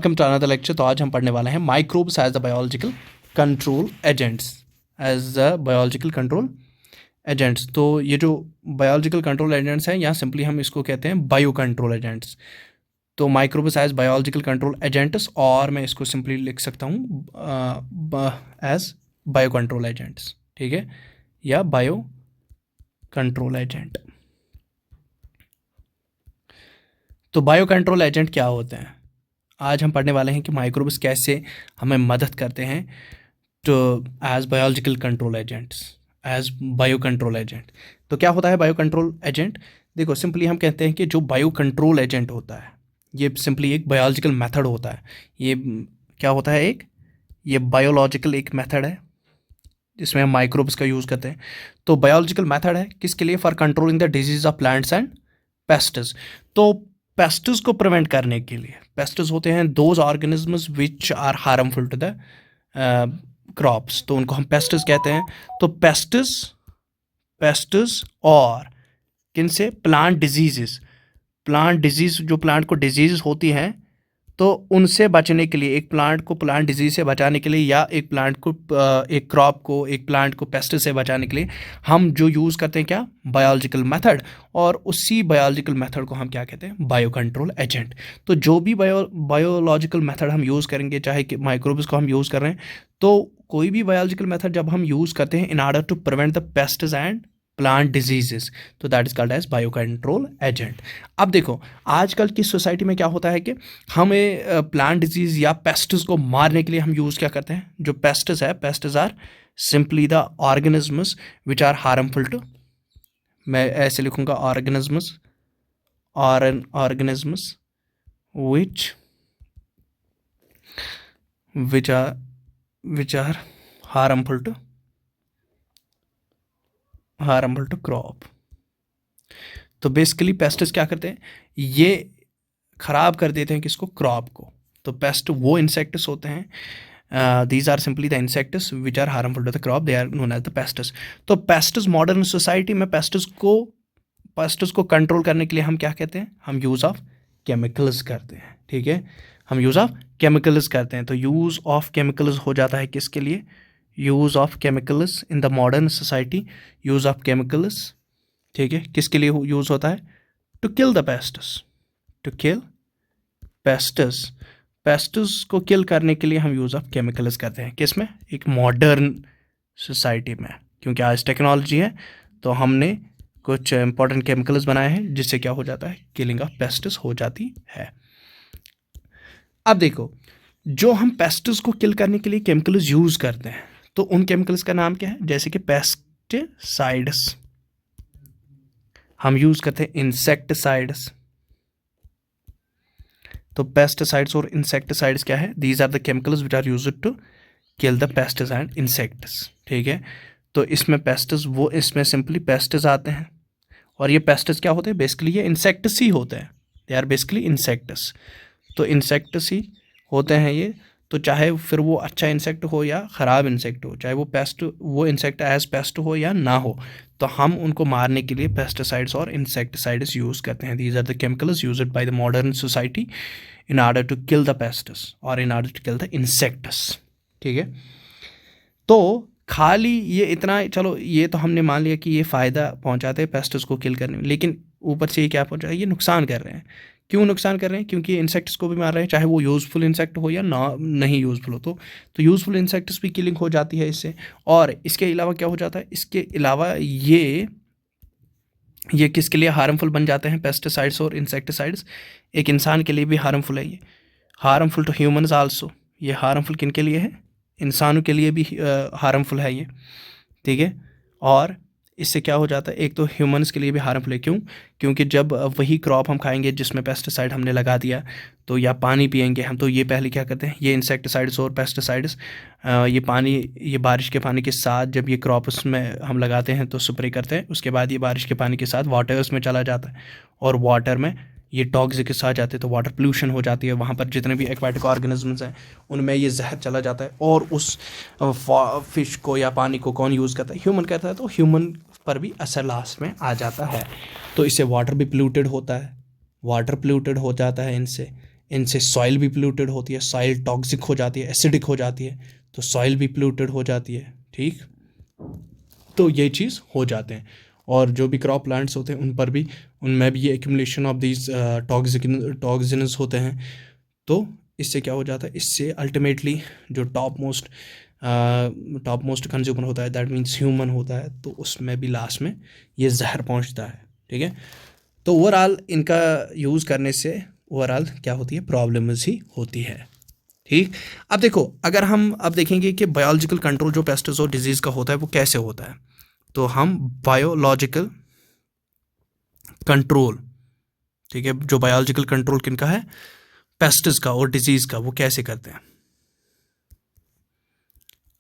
Welcome to another lecture. तो आज हम पढ़ने वाले हैं microbes as the biological control agents. As the biological control agents, तो ये जो बायोलॉजिकल कंट्रोल एजेंट्स हैं, यहाँ सिंपली हम इसको कहते हैं बायो कंट्रोल एजेंट्स। तो microbes as biological control agents, और मैं इसको सिंपली लिख सकता हूँ एज बायो कंट्रोल एजेंट्स, ठीक है, या बायो कंट्रोल एजेंट। तो बायो कंट्रोल एजेंट क्या होते हैं, आज हम पढ़ने वाले हैं कि माइक्रोब्स कैसे हमें मदद करते हैं तो as biological control agents, as bio control agent. तो क्या होता है बायो कंट्रोल एजेंट? देखो, सिंपली हम कहते हैं कि जो बायो कंट्रोल एजेंट होता है ये सिंपली एक बायोलॉजिकल मेथड होता है। ये क्या होता है? ये बायोलॉजिकल एक मेथड है जिसमें हम माइक्रोब्स का यूज़ करते हैं। तो बायोलॉजिकल मेथड है किसके लिए? For controlling the disease of plants and pests. तो पेस्ट्स को प्रिवेंट करने के लिए, पेस्ट्स होते हैं those organisms which are harmful to the crops, तो उनको हम पेस्ट्स कहते हैं। तो पेस्ट्स और किन से? प्लांट डिजीज़, जो प्लांट को डिजीज़ होती हैं, तो उनसे बचने के लिए, एक प्लांट को प्लांट डिजीज से बचाने के लिए, या एक प्लांट को एक क्रॉप को, एक प्लांट को पेस्ट से बचाने के लिए हम जो यूज़ करते हैं क्या? Biological method. और उसी बायोलॉजिकल मेथड को हम क्या कहते हैं? Bio control agent. तो जो भी बायोलॉजिकल मेथड हम यूज़ करेंगे, चाहे कि माइक्रोब्स को हम यूज़ कर रहे हैं, तो कोई भी बायोलॉजिकल मेथड जब हम यूज़ करते हैं in order to prevent the pests and plant diseases, तो that is called as bio control agent. अब देखो, आजकल की सोसाइटी में क्या होता है कि हमें प्लांट डिजीज या पेस्ट्स को मारने के लिए हम यूज़ क्या करते हैं? जो पेस्ट्स है, pests are simply the organisms which are harmful to, मैं ऐसे लिखूंगा, organisms which are harmful to crop. तो बेसिकली पेस्ट्स क्या करते हैं? ये खराब कर देते हैं किसको? क्रॉप को। तो पेस्ट वो इंसेक्ट्स होते हैं, these are simply the insects which are harmful to the crop, they are known as the pests. तो पेस्ट्स, मॉडर्न सोसाइटी में पेस्ट्स को कंट्रोल करने के लिए हम क्या कहते हैं? हम यूज़ ऑफ केमिकल्स करते हैं, ठीक है, हम यूज़ ऑफ केमिकल्स करते हैं। तो यूज़ ऑफ केमिकल्स हो जाता है किसके लिए? Use of chemicals in the modern society, use of chemicals, ठीक है, किसके लिए यूज़ होता है? To kill the pests, to kill pests को किल करने के लिए हम यूज़ ऑफ केमिकल्स करते हैं। किस में? एक मॉडर्न सोसाइटी में, क्योंकि आज टेक्नोलॉजी है तो हमने कुछ इंपॉर्टेंट केमिकल्स बनाए हैं जिससे क्या हो जाता है? किलिंग ऑफ पेस्ट्स हो जाती है। अब देखो, जो हम पेस्ट्स को किल करने के लिए केमिकल्स यूज़ करते हैं, तो उन केमिकल्स का नाम क्या है? जैसे कि पेस्टिसाइड्स, हम यूज़ करते हैं इंसेक्टिसाइड्स। तो पेस्टिसाइड्स और इंसेक्टिसाइड्स क्या है? These are the chemicals which are used to kill the pests and insects, ठीक है। तो इसमें पेस्ट्स, वो इसमें सिंपली पेस्ट्स आते हैं, और ये पेस्ट्स क्या होते हैं? बेसिकली ये इंसेक्ट्स ही होते हैं, दे आर बेसिकली इंसेक्ट्स। तो इंसेक्ट्स ही होते हैं ये। तो चाहे फिर वो अच्छा इंसेक्ट हो या ख़राब इंसेक्ट हो, चाहे वो इंसेक्ट एज पेस्ट हो या ना हो, तो हम उनको मारने के लिए पेस्टिसाइड्स और इंसेक्टिसाइड्स यूज़ करते हैं। These are the chemicals used by the modern society in order to kill the pests और in order to kill the insects, ठीक है। तो खाली ये इतना, चलो ये तो हमने मान लिया कि ये फ़ायदा पहुंचाते हैं पेस्ट्स को किल करने में, लेकिन ऊपर से ये क्या पहुंचा है? ये नुकसान कर रहे हैं। क्यों नुकसान कर रहे हैं? क्योंकि इंसेक्ट्स को भी मार रहे हैं, चाहे वो यूज़फुल इंसेक्ट हो या ना नहीं यूज़फुल हो। तो यूज़फुल इंसेक्ट्स भी किलिंग हो जाती है इससे। और इसके अलावा क्या हो जाता है? इसके अलावा ये किसके लिए हार्मफुल बन जाते हैं? पेस्टिसाइड्स और इंसेक्टिसाइड्स एक इंसान के लिए भी हार्मफुल है, ये हार्मफुल टू ह्यूमन्स आल्सो। ये हार्मफुल किन के लिए है? इंसानों के लिए भी हार्मफुल है ये, ठीक है। और इससे क्या हो जाता है? एक तो ह्यूमंस के लिए भी हार्मफुल है। क्यों? क्योंकि जब वही क्रॉप हम खाएंगे जिसमें पेस्टिसाइड हमने लगा दिया, तो या पानी पिएंगे हम, तो ये पहले क्या करते हैं? ये इंसेक्टिसाइड्स और पेस्टिसाइड्स, ये बारिश के पानी के साथ जब ये क्रॉप्स में हम लगाते हैं तो स्प्रे करते हैं, उसके बाद ये बारिश के पानी के साथ वाटर्स में चला जाता है, और वाटर में ये टॉक्सिक्स आ जाते हैं, तो वाटर पोल्यूशन हो जाती है। वहाँ पर जितने भी एक्वाटिक ऑर्गेनिजम्स हैं उनमें ये जहर चला जाता है, और उस फिश को या पानी को कौन यूज़ करता है? ह्यूमन करता है। तो ह्यूमन पर भी असर लास्ट में आ जाता है। तो इससे वाटर भी पोल्यूटेड होता है, वाटर पोल्यूटेड हो जाता है इनसे। इनसे सॉइल भी पोल्यूटेड होती है, सॉइल टॉक्सिक हो जाती है, एसिडिक हो जाती है, तो सॉइल भी पोल्यूटेड हो जाती है, ठीक। तो ये चीज़ हो जाते हैं। और जो भी क्रॉप प्लांट्स होते हैं उन पर भी, उनमें भी ये एक्यूमुलेशन ऑफ दीज टॉक्सिन्स होते हैं। तो इससे क्या हो जाता है, इससे अल्टीमेटली जो टॉप मोस्ट कंज्यूमर होता है, दैट मीन्स ह्यूमन होता है, तो उसमें भी लास्ट में ये जहर पहुंचता है, ठीक है। तो ओवरऑल इनका यूज़ करने से ओवरऑल क्या होती है, प्रॉब्लम्स ही होती है, ठीक। अब देखो, अगर हम अब देखेंगे कि बायोलॉजिकल कंट्रोल जो पेस्ट्स और डिजीज़ का होता है वो कैसे होता है, तो हम बायोलॉजिकल कंट्रोल, ठीक है, जो बायोलॉजिकल कंट्रोल किनका है, पेस्ट्स का और डिजीज़ का, वो कैसे करते हैं।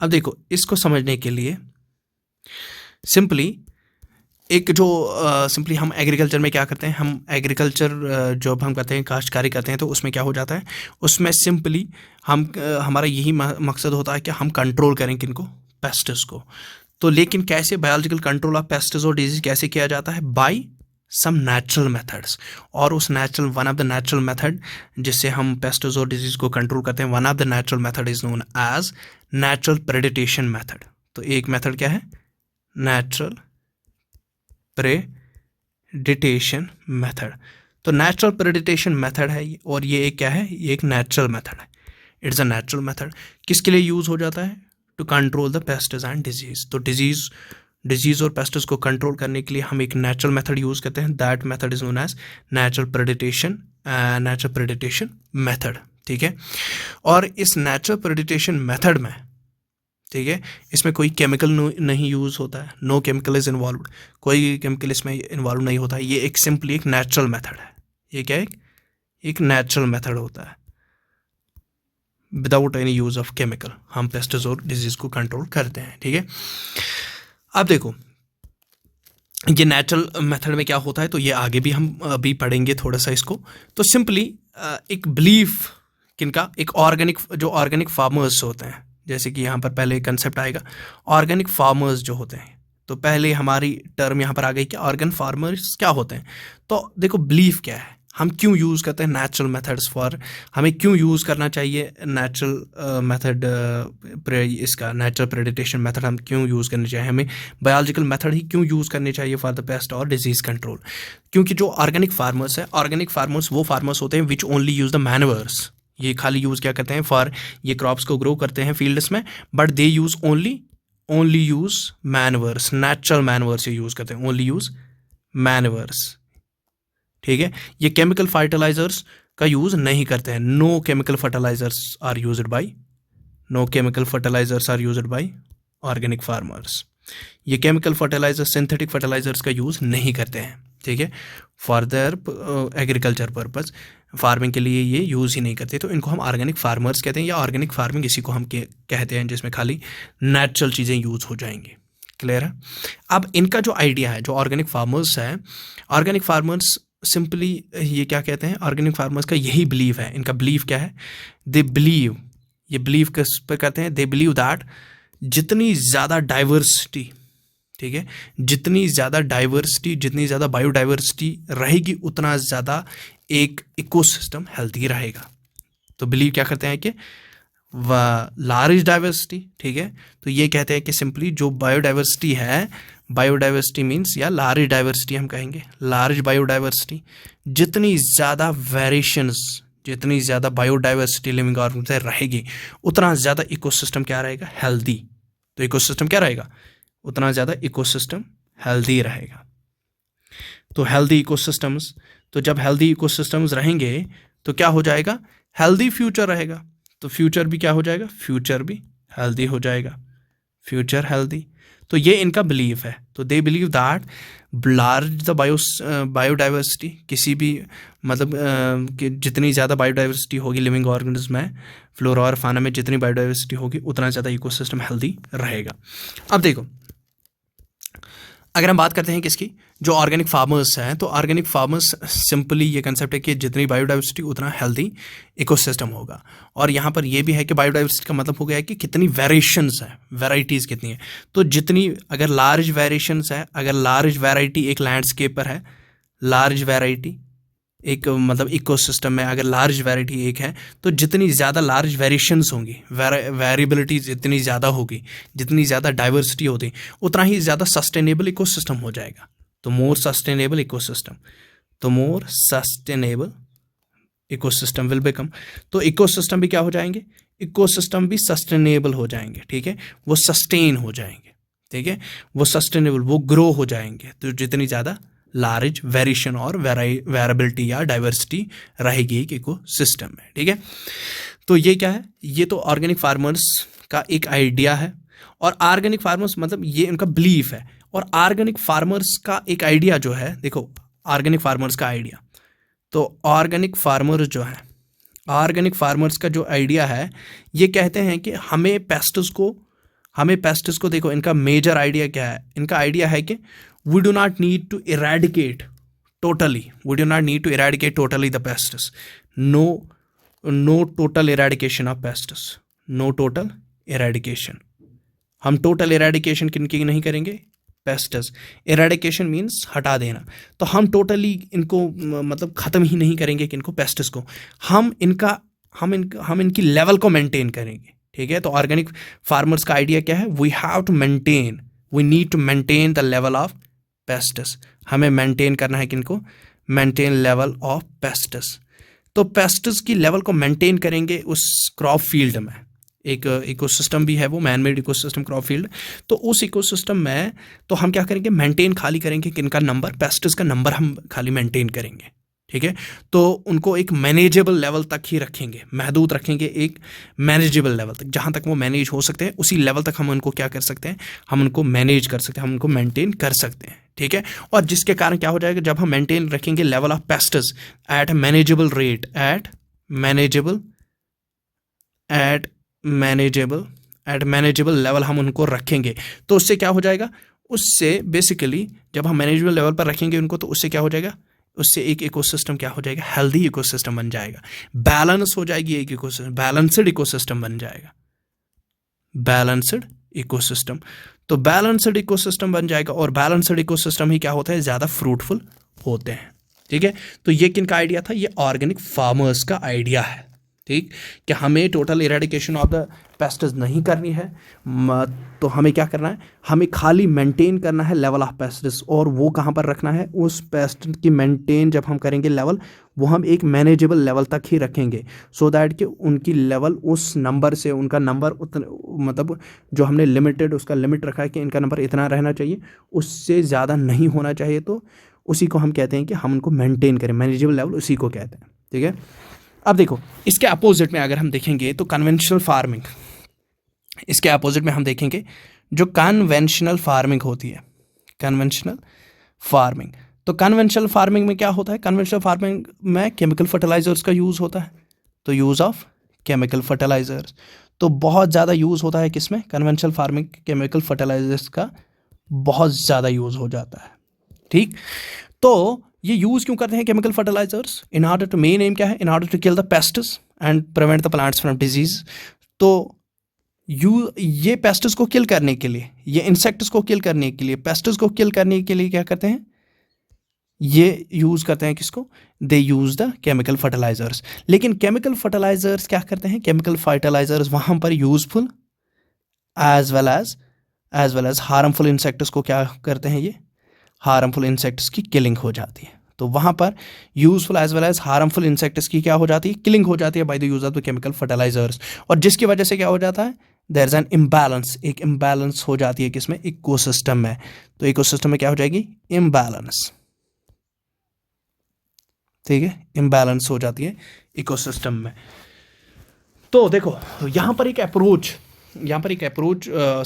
अब देखो, इसको समझने के लिए सिंपली एक जो सिंपली हम एग्रीकल्चर में क्या करते हैं, हम एग्रीकल्चर जब हम करते हैं, काश्तकारी करते हैं, तो उसमें क्या हो जाता है, उसमें सिंपली हम हमारा यही मकसद होता है कि हम कंट्रोल करें किनको, पेस्ट्स को। तो लेकिन कैसे बायोलॉजिकल कंट्रोल ऑफ पेस्ट्स और डिजीज कैसे किया जाता है, बाय सम नेचुरल मेथड्स। और उस natural, one of the natural method जिससे हम पेस्ट्स और डिजीज को कंट्रोल करते हैं, one of the natural method is known as natural predation method. तो एक मेथड क्या है, नेचुरल प्रेडिटेशन मेथड। तो नेचुरल प्रेडिटेशन मेथड है, और ये एक क्या है, ये एक नेचुरल मेथड है, इट्स अ नेचुरल मेथड। किसके लिए यूज हो जाता है, to control the pests and disease. तो डिजीज और पेस्ट्स को कंट्रोल करने के लिए हम एक नेचुरल मेथड यूज करते हैं, that method is known as natural predation method, ठीक है। और इस नेचुरल प्रेडिटेशन मेथड में, ठीक है, इसमें कोई केमिकल नहीं यूज़ होता है, नो केमिकल इज इन्वॉल्व, कोई केमिकल इसमें इन्वॉल्व नहीं होता है। ये एक सिंपली एक नेचुरल मेथड है, ये क्या है, एक नेचुरल मेथड होता है, without any use of chemical हम पेस्ट्स और डिजीज़ को कंट्रोल करते हैं, ठीक है। अब देखो, ये नेचुरल मेथड में क्या होता है, तो ये आगे भी हम अभी पढ़ेंगे थोड़ा सा इसको। तो सिंपली एक बिलीफ किनका, एक ऑर्गेनिक फार्मर्स होते हैं, जैसे कि यहाँ पर पहले कंसेप्ट आएगा ऑर्गेनिक फार्मर्स जो होते हैं। तो पहले हमारी टर्म यहाँ पर आ गई कि ऑर्गेनिक फार्मर्स क्या होते हैं। तो देखो, बिलीफ क्या है, हम क्यों यूज़ करते हैं नेचुरल मेथड्स फॉर, हमें क्यों यूज़ करना चाहिए नेचुरल मेथड, इसका नेचुरल प्रेडिटेशन मेथड हम क्यों यूज़ करनी चाहिए, हमें बायोलॉजिकल मेथड ही क्यों यूज़ करनी चाहिए फॉर द पेस्ट और डिजीज़ कंट्रोल। क्योंकि जो ऑर्गेनिक फार्मर्स है, ऑर्गेनिक फार्मर्स वो फार्मर्स होते हैं which only use the manures. ये खाली यूज़ क्या करते हैं, फॉर ये क्रॉप्स को ग्रो करते हैं फील्ड्स में, but they use only use manures, natural manures ये यूज़ करते हैं, ओनली यूज़ मैन्योर्स, ठीक है। ये केमिकल फर्टिलाइजर्स का यूज़ नहीं करते हैं, no chemical fertilisers are used by organic farmers. ये केमिकल फर्टिलाइजर, सिंथेटिक फर्टिलाइजर्स का यूज़ नहीं करते हैं, ठीक है, for their agriculture purpose, farming के लिए ये यूज़ ही नहीं करते। तो इनको हम ऑर्गेनिक फार्मर्स कहते हैं, या ऑर्गेनिक फार्मिंग इसी को हम कहते हैं, जिसमें खाली नेचुरल चीज़ें यूज़ हो जाएंगी। क्लियर है। अब इनका जो आइडिया है, जो ऑर्गेनिक फार्मर्स है, ऑर्गेनिक फार्मर्स सिंपली ये क्या कहते हैं, ऑर्गेनिक फार्मर्स का यही बिलीव है, इनका बिलीव क्या है, दे बिलीव, ये बिलीव किस पर कहते हैं, दे बिलीव दैट जितनी ज़्यादा डाइवर्सिटी, ठीक है, जितनी ज़्यादा बायोडाइवर्सिटी रहेगी, उतना ज़्यादा एक इकोसिस्टम हेल्थी रहेगा। तो बिलीव क्या करते हैं कि लार्ज डाइवर्सिटी, ठीक है, तो ये कहते हैं कि सिंपली जो बायोडाइवर्सिटी है, बायोडाइवर्सिटी मीन्स, या लार्ज डाइवर्सिटी हम कहेंगे, लार्ज बायोडाइवर्सिटी, जितनी ज़्यादा वेरिएशंस, जितनी ज़्यादा बायोडाइवर्सिटी लिविंग ऑर्गेनिज्म से रहेगी, उतना ज़्यादा इकोसिस्टम क्या रहेगा, हेल्दी। तो इकोसिस्टम क्या रहेगा, उतना ज़्यादा इकोसिस्टम हेल्दी रहेगा। तो हेल्दी इकोसिस्टम्स, तो जब हेल्दी इकोसिस्टम्स रहेंगे तो क्या हो जाएगा, हेल्दी फ्यूचर रहेगा। तो फ्यूचर भी क्या हो जाएगा, फ्यूचर भी हेल्दी हो जाएगा, फ्यूचर हेल्दी। तो ये इनका बिलीव है। तो they believe that large the biodiversity, किसी भी मतलब कि जितनी ज़्यादा बायोडाइवर्सिटी होगी लिविंग ऑर्गेनिज्म में, फ्लोरा और फाना में जितनी बायोडाइवर्सिटी होगी, उतना ज़्यादा इकोसिस्टम हेल्दी रहेगा। अब देखो, अगर हम बात करते हैं किसकी, जो ऑर्गेनिक फार्मर्स हैं, तो ऑर्गेनिक फार्मर्स सिंपली ये कंसेप्ट है कि जितनी बायोडाइवर्सिटी उतना हेल्दी इकोसिस्टम होगा। और यहाँ पर ये भी है कि बायोडाइवर्सिटी का मतलब हो गया है कि कितनी वेरिएशंस है, वैराइटीज़ कितनी है। तो जितनी अगर लार्ज वेरिएशंस है, अगर लार्ज वैरायटी एक लैंडस्केप पर है, लार्ज वैरायटी, एक मतलब इकोसिस्टम में अगर लार्ज वैरायटी एक है तो जितनी ज़्यादा लार्ज वेरिएशंस होंगी, वेरिएबिलिटी जितनी ज़्यादा होगी, जितनी ज़्यादा डाइवर्सिटी होती, उतना ही ज़्यादा सस्टेनेबल इकोसिस्टम हो जाएगा। तो मोर सस्टेनेबल इकोसिस्टम, तो more sustainable ecosystem will become. तो इकोसिस्टम भी क्या हो जाएंगे, इकोसिस्टम भी सस्टेनेबल हो जाएंगे, ठीक है, वो सस्टेन हो जाएंगे, ठीक है, वो सस्टेनेबल, वो ग्रो हो जाएंगे। तो जितनी ज़्यादा लार्ज वेरिएशन और वेरिएबिलिटी या डाइवर्सिटी रहेगी एक इकोसिस्टम में, ठीक है। तो ये क्या है, ये तो ऑर्गेनिक फार्मर्स का एक आइडिया है, और ऑर्गेनिक फार्मर्स मतलब ये उनका बिलीफ है। और ऑर्गेनिक फार्मर्स का एक आइडिया जो है, देखो ऑर्गेनिक फार्मर्स का आइडिया, तो ऑर्गेनिक फार्मर्स जो है, ऑर्गेनिक फार्मर्स का जो आइडिया है, ये कहते हैं कि हमें पेस्टिस को देखो, इनका मेजर आइडिया क्या है, इनका आइडिया है कि we do not need to eradicate totally the pests. No total eradication of pests, no total eradication. हम total eradication किनकी नहीं करेंगे, पेस्टिस। इरेडिकेशन मीन्स हटा देना, तो हम टोटली इनको मतलब ख़त्म ही नहीं करेंगे कि इनको पेस्टिस को, हम इनकी लेवल को मेंटेन करेंगे, ठीक है। तो ऑर्गेनिक फार्मर्स का आइडिया क्या है, we need to maintain the level of pests, हमें मेंटेन करना है किनको, मेंटेन लेवल ऑफ पेस्टिस। तो पेस्टिस की लेवल को मेंटेन करेंगे उस क्रॉप फील्ड में, एक इकोसिस्टम भी है वो man made ecosystem crop field. तो उस इकोसिस्टम में तो हम क्या करेंगे, मेंटेन खाली करेंगे किनका नंबर, पेस्टिस का नंबर हम खाली मेंटेन करेंगे, ठीक है। तो उनको एक मैनेजेबल लेवल तक ही रखेंगे, महदूद रखेंगे एक मैनेजेबल लेवल तक, जहाँ तक वो मैनेज हो सकते हैं उसी लेवल तक हम उनको क्या कर सकते हैं, हम उनको मैनेज कर सकते हैं, हम उनको मेंटेन कर सकते हैं, ठीक है। और जिसके कारण क्या हो जाएगा, जब हम मेंटेन रखेंगे level of pests at manageable rate, at manageable level हम उनको रखेंगे, तो उससे क्या हो जाएगा, उससे बेसिकली जब हम मैनेजेबल लेवल पर रखेंगे उनको, तो उससे क्या हो जाएगा, उससे एक इकोसिस्टम क्या हो जाएगा, हेल्दी इकोसिस्टम बन जाएगा, बैलेंस हो जाएगी एक इकोसिस्टम, बैलेंस्ड इकोसिस्टम बन जाएगा, बैलेंस्ड इकोसिस्टम। तो बैलेंस्ड इकोसिस्टम बन जाएगा, और बैलेंस्ड इकोसिस्टम ही क्या होता है, ज़्यादा फ्रूटफुल होते हैं, ठीक है। तो ये किन का आइडिया था, ये ऑर्गेनिक फार्मर्स का आइडिया है, ठीक, कि हमें total eradication of the pests नहीं करनी है, तो हमें क्या करना है, हमें खाली मेंटेन करना है लेवल ऑफ पेस्टिस। और वो कहाँ पर रखना है, उस पेस्ट की मेंटेन जब हम करेंगे लेवल, वो हम एक मैनेजेबल लेवल तक ही रखेंगे, सो दैट कि उनकी लेवल उस नंबर से, उनका नंबर मतलब जो हमने लिमिटेड उसका लिमिट रखा है कि इनका नंबर इतना रहना चाहिए, उससे ज़्यादा नहीं होना चाहिए, तो उसी को हम कहते हैं कि हम उनको मेंटेन करें, मैनेजेबल लेवल उसी को कहते हैं, ठीक है। अब देखो इसके अपोजिट में अगर हम देखेंगे तो कन्वेंशनल फार्मिंग, इसके अपोजिट में हम देखेंगे जो कन्वेंशनल फार्मिंग होती है, कन्वेंशनल फार्मिंग। तो कन्वेंशनल फार्मिंग में क्या होता है, कन्वेंशनल फार्मिंग में केमिकल फर्टिलाइजर्स का यूज़ होता है, तो यूज़ ऑफ केमिकल फर्टिलाइजर्स तो बहुत ज़्यादा यूज़ होता है किसमें, कन्वेंशनल फार्मिंग, केमिकल फर्टिलाइजर्स का बहुत ज़्यादा यूज़ हो जाता है, ठीक। तो ये यूज़ क्यों करते हैं chemical fertilisers, in order to, main aim क्या है, in order to kill the pests and prevent the plants from disease. तो ये पेस्टिस को किल करने के लिए, ये इंसेक्ट्स को किल करने के लिए, पेस्टिस को किल करने के लिए क्या करते हैं, ये यूज़ करते हैं किसको, they use the chemical fertilisers. लेकिन केमिकल फर्टिलाइजर्स क्या करते हैं, केमिकल फर्टिलाइजर्स वहाँ पर useful as well as harmful insects को क्या करते हैं, ये हार्मफुल इंसेक्ट्स की किलिंग हो जाती है। तो वहाँ पर useful as well as harmful insects की क्या हो जाती है, किलिंग हो जाती है by the use of the chemical fertilizers. और जिसकी वजह से क्या हो जाता है, देयर इज एन इम्बैलेंस, एक इम्बैलेंस हो जाती है किसमें, इकोसिस्टम में। तो इकोसिस्टम में क्या हो जाएगी, इम्बैलेंस, ठीक है, इम्बैलेंस हो जाती है इकोसिस्टम में। तो देखो यहाँ पर एक अप्रोच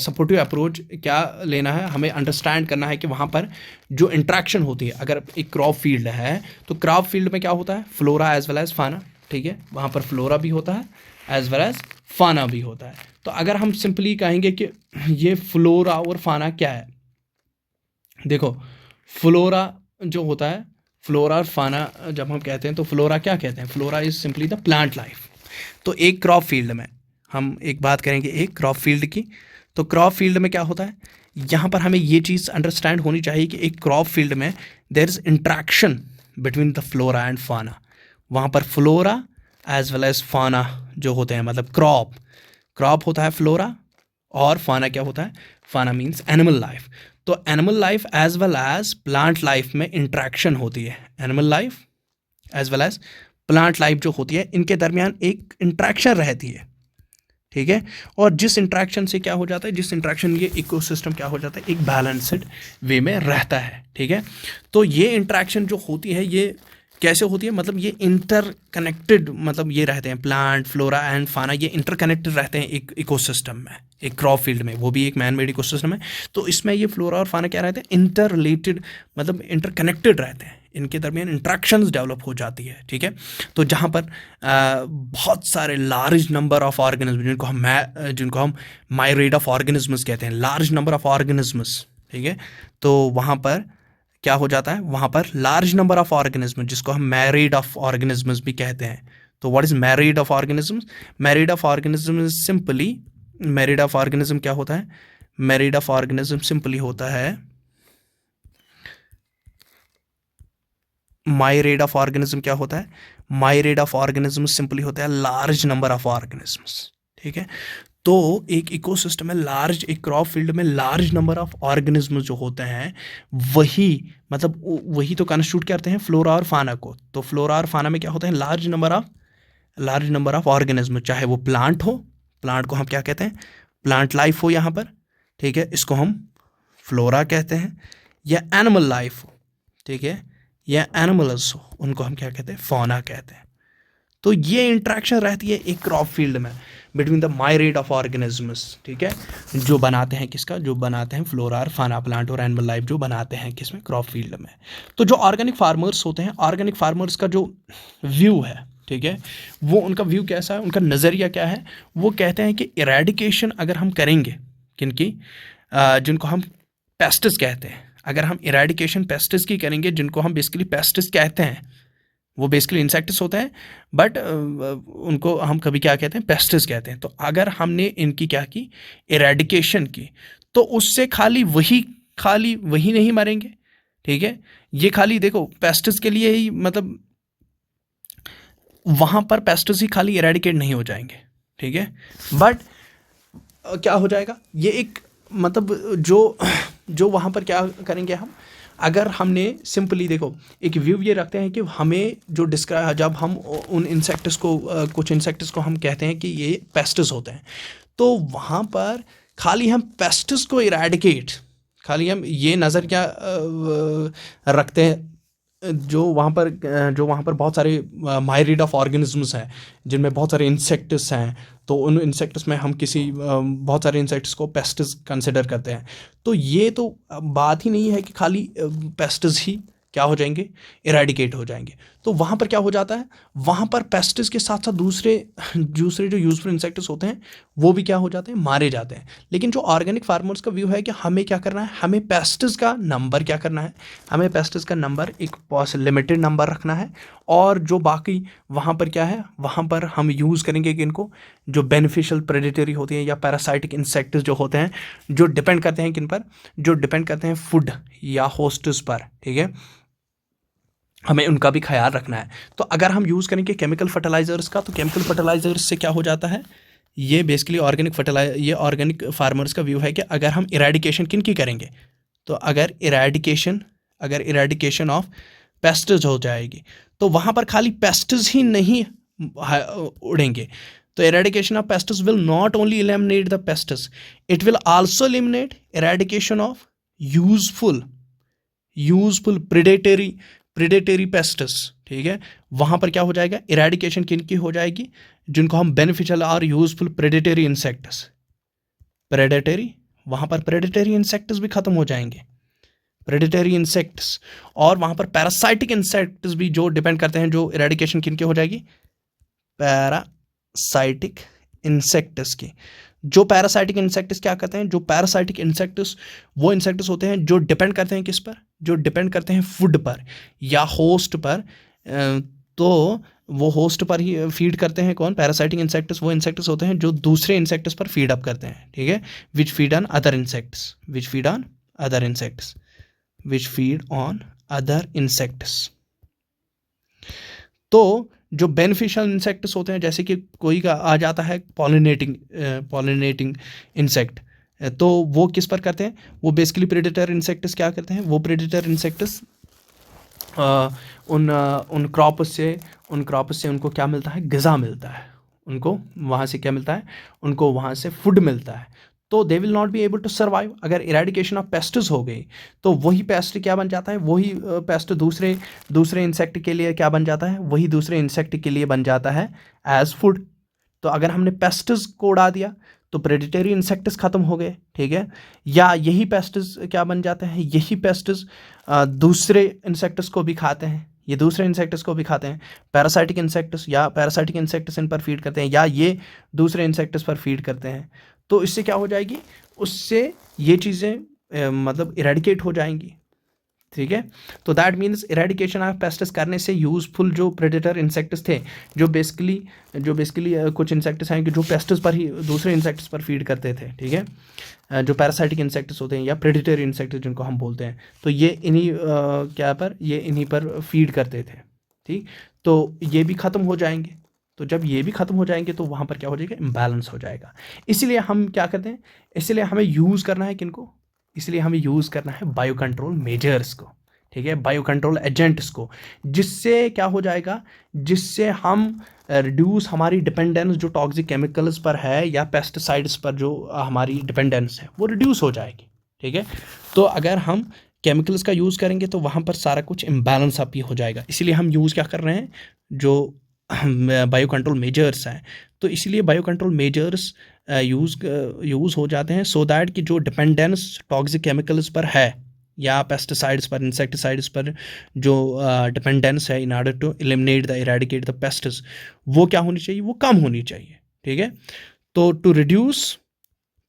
सपोर्टिव अप्रोच क्या लेना है, हमें अंडरस्टैंड करना है कि वहाँ पर जो इंट्रैक्शन होती है, अगर एक क्रॉप फील्ड है तो क्रॉप फील्ड में क्या होता है, फ्लोरा एज वेल एज फाना, ठीक है, वहाँ पर फ्लोरा भी होता है एज वेल एज फाना भी होता है। तो अगर हम सिंपली कहेंगे कि ये फ्लोरा और फाना क्या है, देखो फ्लोरा जो होता है, फ्लोरा और फाना जब हम कहते हैं तो फ्लोरा क्या कहते हैं, flora is simply the plant life. तो एक क्रॉप फील्ड में हम एक बात करेंगे, एक क्रॉप फील्ड की, तो क्रॉप फील्ड में क्या होता है, यहाँ पर हमें ये चीज़ अंडरस्टैंड होनी चाहिए कि एक क्रॉप फील्ड में there is interaction between the flora and fauna. वहाँ पर फ्लोरा एज वेल एज फाना जो होते हैं, मतलब क्रॉप होता है फ्लोरा, और फाना क्या होता है, फाना मीन्स एनिमल लाइफ। तो animal life as well as plant life में इंट्रैक्शन होती है। Animal life as well as plant life जो होती है, इनके दरमियान एक इंट्रैक्शन रहती है, ठीक है। और जिस इंट्रैक्शन से क्या हो जाता है, जिस इंट्रैक्शन ये इकोसिस्टम क्या हो जाता है, एक बैलेंस्ड वे में रहता है, ठीक है। तो ये इंट्रैक्शन जो होती है ये कैसे होती है, मतलब ये इंटरकनेक्टेड, मतलब ये रहते हैं प्लांट, फ्लोरा एंड फाना, ये इंटरकनेक्टेड रहते हैं एक इकोसिस्टम में, एक क्रॉप फील्ड में, वो भी एक मैन मेड इकोसिस्टम है। तो इसमें ये फ्लोरा और फाना क्या रहते हैं, इंटर रिलेटेड, मतलब इंटरकनेक्टेड रहते हैं, इनके दरमियान इंट्रैक्शंस डेवलप हो जाती है, ठीक है। तो जहाँ पर बहुत सारे लार्ज नंबर ऑफ ऑर्गेनिज्म, जिनको हम माइरेट ऑफ ऑर्गेनिज्म्स कहते हैं, लार्ज नंबर ऑफ ऑर्गेनिज्म्स, ठीक है। तो वहाँ पर क्या हो जाता है, वहाँ पर लार्ज नंबर ऑफ ऑर्गेनिज्म, जिसको हम मैरिड ऑफ ऑर्गेनिज्म्स भी कहते हैं। तो what is married of organisms? Married of organism simply, married of organism क्या होता है, मैरिड ऑफ ऑर्गेनिज्म सिंपली होता है, माइरेट ऑफ ऑर्गेनिज्म क्या होता है, माइरेट ऑफ ऑर्गेनिज्म सिंपली होता है लार्ज नंबर ऑफ ऑर्गेनिज्म्स, ठीक है। तो एक इकोसिस्टम में लार्ज, एक क्रॉप फील्ड में लार्ज नंबर ऑफ ऑर्गेनिज्म जो होते हैं, वही मतलब वही तो कंस्टिट्यूट करते हैं फ्लोरा और फाना को। तो फ्लोरा और फाना में क्या होता है, लार्ज नंबर ऑफ ऑर्गेनिज्म, चाहे वो प्लांट हो, प्लांट को हम क्या कहते हैं, प्लांट लाइफ हो यहाँ पर, ठीक है, इसको हम फ्लोरा कहते हैं, या एनिमल लाइफ हो, ठीक है, या एनिमल्स हो, उनको हम क्या कहते हैं, फौना कहते हैं। तो ये इंट्रैक्शन रहती है एक क्रॉप फील्ड में बिटवीन द माइरेट ऑफ ऑर्गेनिजम्स, ठीक है, जो बनाते हैं किसका, जो बनाते हैं फ्लोरा और फाना, प्लांट और एनिमल लाइफ जो बनाते हैं किसमें, क्रॉप फील्ड में। तो जो ऑर्गेनिक फार्मर्स होते हैं, ऑर्गेनिक फार्मर्स का जो व्यू है, ठीक है, वो उनका व्यू कैसा है, उनका नज़रिया क्या है, वो कहते हैं कि इरेडिकेशन अगर हम करेंगे किनकी, जिनको हम पेस्टिस कहते हैं, अगर हम इरेडिकेशन पेस्टिस की करेंगे, जिनको हम बेसिकली पेस्टिस कहते हैं, वो बेसिकली इंसेक्ट्स होते हैं, बट उनको हम कभी क्या कहते हैं, पेस्टिस कहते हैं। तो अगर हमने इनकी क्या की, इरेडिकेशन की, तो उससे खाली वही नहीं मरेंगे, ठीक है। ये खाली देखो पेस्टिस के लिए ही, मतलब वहाँ पर पेस्टिस ही खाली इरेडिकेट नहीं हो जाएंगे, ठीक है, बट क्या हो जाएगा, ये एक मतलब जो वहाँ पर क्या करेंगे हम, अगर हमने सिंपली देखो एक व्यू ये रखते हैं कि हमें जो जब हम उन इंसेक्ट्स को, कुछ इंसेक्ट्स को हम कहते हैं कि ये पेस्टिस होते हैं, तो वहाँ पर खाली हम पेस्टिस को इरेडिकेट, खाली हम ये नज़र क्या रखते हैं, जो वहाँ पर बहुत सारे माइरेट ऑफ ऑर्गेनिजम्स हैं, जिनमें बहुत सारे इंसेक्ट्स हैं, तो उन इंसेक्ट्स में हम बहुत सारे इंसेक्ट्स को पेस्टिस कंसिडर करते हैं। तो ये तो बात ही नहीं है कि खाली पेस्टिस ही क्या हो जाएंगे, इरेडिकेट हो जाएंगे। तो वहाँ पर क्या हो जाता है, वहाँ पर पेस्टिस के साथ साथ दूसरे जो यूजफुल इंसेक्ट्स होते हैं वो भी क्या हो जाते हैं, मारे जाते हैं। लेकिन जो ऑर्गेनिक फार्मर्स का व्यू है कि हमें क्या करना है, हमें पेस्टिस का नंबर क्या करना है, हमें पेस्टिस का नंबर एक लिमिटेड नंबर रखना है, और जो बाकी वहाँ पर क्या है, वहाँ पर हम यूज़ करेंगे कि इनको जो बेनिफिशियल प्रेडेटरी होती हैं या पैरासाइटिक इंसेक्ट्स जो होते हैं, जो डिपेंड करते हैं किन पर, जो डिपेंड करते हैं फूड या होस्ट्स पर, ठीक है, हमें उनका भी ख्याल रखना है। तो अगर हम यूज़ करेंगे केमिकल फर्टिलाइजर्स का, तो केमिकल फर्टिलाइजर्स से क्या हो जाता है, ये बेसिकली ऑर्गेनिक फार्मर्स का व्यू है कि अगर हम इरेडिकेशन किन की करेंगे, तो अगर इरेडिकेशन ऑफ पेस्टिस हो जाएगी, तो वहाँ पर खाली पेस्टिस ही नहीं उड़ेंगे। तो eradication of pests will not only eliminate the pests, it will also eliminate eradication of useful predatory pests, ठीक है। वहाँ पर क्या हो जाएगा, इरेडिकेशन किनकी हो जाएगी, जिनको हम बेनिफिशियल और यूजफुल प्रेडेटरी इंसेक्ट्स, वहाँ पर प्रेडेटरी इंसेक्ट्स भी खत्म हो जाएंगे, प्रेडेटरी इंसेक्ट्स, और वहाँ पर पैरासाइटिक इंसेक्ट्स भी जो डिपेंड करते हैं, जो इरेडिकेशन किनकी हो जाएगी, पैरासाइटिक इंसेक्ट्स की। जो पैरासाइटिक इंसेक्ट्स क्या करते हैं, जो पैरासाइटिक इंसेक्ट्स वो इंसेक्ट्स होते हैं जो डिपेंड करते हैं किस पर, जो डिपेंड करते हैं फूड पर या होस्ट पर। तो वो होस्ट पर ही फीड करते हैं कौन, पैरासाइटिक इंसेक्ट्स वो इंसेक्ट्स होते हैं जो दूसरे इंसेक्ट्स पर फीड अप करते हैं, ठीक है, which feed on other insects. तो जो बेनिफिशियल इंसेक्ट्स होते हैं, जैसे कि कोई का आ जाता है पॉलिनेटिंग इंसेक्ट, तो वो किस पर करते हैं, वो बेसिकली प्रेडेटर इंसेक्ट्स क्या करते हैं, वो प्रेडेटर इंसेक्ट्स उन क्रॉप्स से उनको क्या मिलता है, ग़िज़ा मिलता है, उनको वहाँ से क्या मिलता है, उनको वहाँ से फूड मिलता है। तो they will not be able to survive. अगर इरेडिकेशन ऑफ पेस्ट्स हो गई तो वही पेस्ट क्या बन जाता है, वही पेस्ट दूसरे इंसेक्ट के लिए क्या बन जाता है, वही दूसरे इंसेक्ट के लिए बन जाता है एज फूड। तो अगर हमने पेस्ट्स को उड़ा दिया तो प्रेडिटरी इंसेक्ट्स खत्म हो गए, ठीक है। या यही पेस्ट्स क्या बन जाते हैं, यही पेस्ट्स दूसरे इंसेक्ट्स को भी खाते हैं, ये दूसरे इंसेक्ट्स को भी खाते हैं, पैरासाइटिक इंसेक्ट्स, या पैरासाइटिक इंसेक्ट्स इन पर फीड करते हैं, या ये दूसरे इंसेक्ट्स पर फीड करते हैं। तो इससे क्या हो जाएगी, उससे ये चीज़ें मतलब इरेडिकेट हो जाएंगी, ठीक है। तो that means eradication of pests करने से यूजफुल जो प्रेडेटर इंसेक्ट्स थे, जो बेसिकली कुछ इंसेक्ट्स हैं कि जो पेस्ट्स पर ही दूसरे इंसेक्ट्स पर फीड करते थे, ठीक है, जो पैरासाइटिक इंसेक्ट्स होते हैं या प्रेडेटरी इंसेक्ट्स जिनको हम बोलते हैं, तो ये इन्हीं पर फीड करते थे, ठीक। तो ये भी ख़त्म हो जाएंगे। तो जब ये भी ख़त्म हो जाएंगे तो वहाँ पर क्या हो जाएगा, इम्बैलेंस हो जाएगा। इसीलिए हम क्या करते हैं, इसलिए हमें यूज़ करना है किनको, इसलिए हमें यूज़ करना है बायो कंट्रोल मेजर्स को, ठीक है, बायो कंट्रोल एजेंट्स को, जिससे क्या हो जाएगा, जिससे हम रिड्यूस हमारी डिपेंडेंस जो टॉक्सिक केमिकल्स पर है या पेस्टिसाइड्स पर जो हमारी डिपेंडेंस है वो रिड्यूस हो जाएगी, ठीक है। तो अगर हम केमिकल्स का यूज़ करेंगे तो वहाँ पर सारा कुछ इम्बैलेंस अप ही हो जाएगा। इसीलिए हम यूज़ क्या कर रहे हैं, जो बायो कंट्रोल मेजर्स हैं। तो इसलिए बायो कंट्रोल मेजर्स यूज़ हो जाते हैं सो दैट कि जो डिपेंडेंस टॉक्सिक केमिकल्स पर है या पेस्टिसाइड्स पर, इंसेक्टिसाइड्स पर जो डिपेंडेंस है, in order to eliminate the eradicate the pests, वो क्या होनी चाहिए, वो कम होनी चाहिए, ठीक है। तो टू रिड्यूस,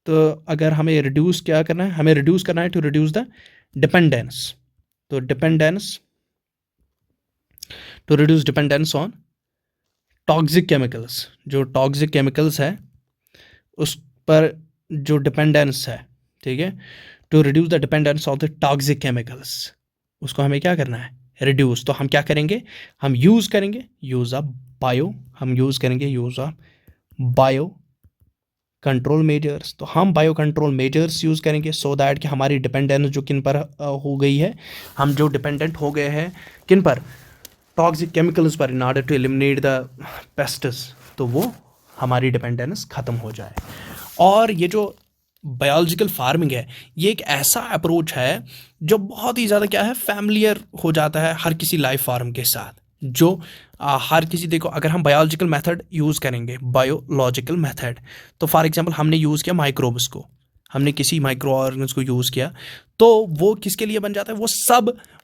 तो अगर हमें रिड्यूस क्या करना है, हमें रिड्यूस करना है टू रिड्यूस द डिपेंडेंस। तो to reduce dependence on toxic chemicals, जो टॉक्सिक केमिकल्स है उस पर जो डिपेंडेंस है, ठीक है, to reduce the dependence of the toxic chemicals, उसको हमें क्या करना है, रिड्यूस। तो हम क्या करेंगे, हम यूज़ करेंगे use of bio control measures. तो हम बायो कंट्रोल मेजर्स यूज़ करेंगे सो दैट कि हमारी डिपेंडेंस जो किन पर हो गई है, हम जो डिपेंडेंट हो गए हैं किन पर, टॉक्सिक केमिकल्स पर, in order to eliminate the pests, तो वो हमारी डिपेंडेंस ख़त्म हो जाए। और ये जो बायोलॉजिकल फार्मिंग है, ये एक ऐसा अप्रोच है जो बहुत ही ज़्यादा क्या है, फैमिलियर हो जाता है हर किसी लाइफ फार्म के साथ, जो हर किसी, देखो अगर हम बायोलॉजिकल मेथड यूज़ करेंगे, बायोलॉजिकल मेथड, तो फॉर एग्जांपल हमने यूज़ किया माइक्रोब्स को, हमने किसी माइक्रो ऑर्गेनिज्म को यूज़ किया, तो वो किसके लिए बन जाता है,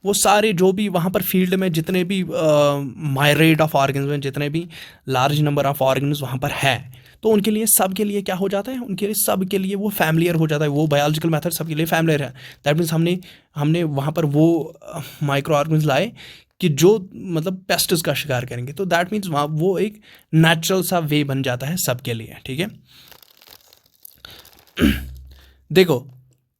वो सारे जो भी वहाँ पर फील्ड में जितने भी माइग्रेट ऑफ ऑर्गेनिज्म, जितने भी लार्ज नंबर ऑफ ऑर्गेनिज्म वहाँ पर है, तो उनके लिए सब के लिए क्या हो जाता है, उनके लिए सब के लिए वो फैमिलियर हो जाता है, वो बायोलॉजिकल मेथड सबके लिए फैमिलियर है। दैट मीन्स हमने वहाँ पर वो माइक्रो ऑर्गेनिज्म लाए कि जो मतलब पेस्ट्स का शिकार करेंगे, तो दैट मीन्स वहाँ वो एक नेचुरल सा वे बन जाता है सबके लिए, ठीक है। देखो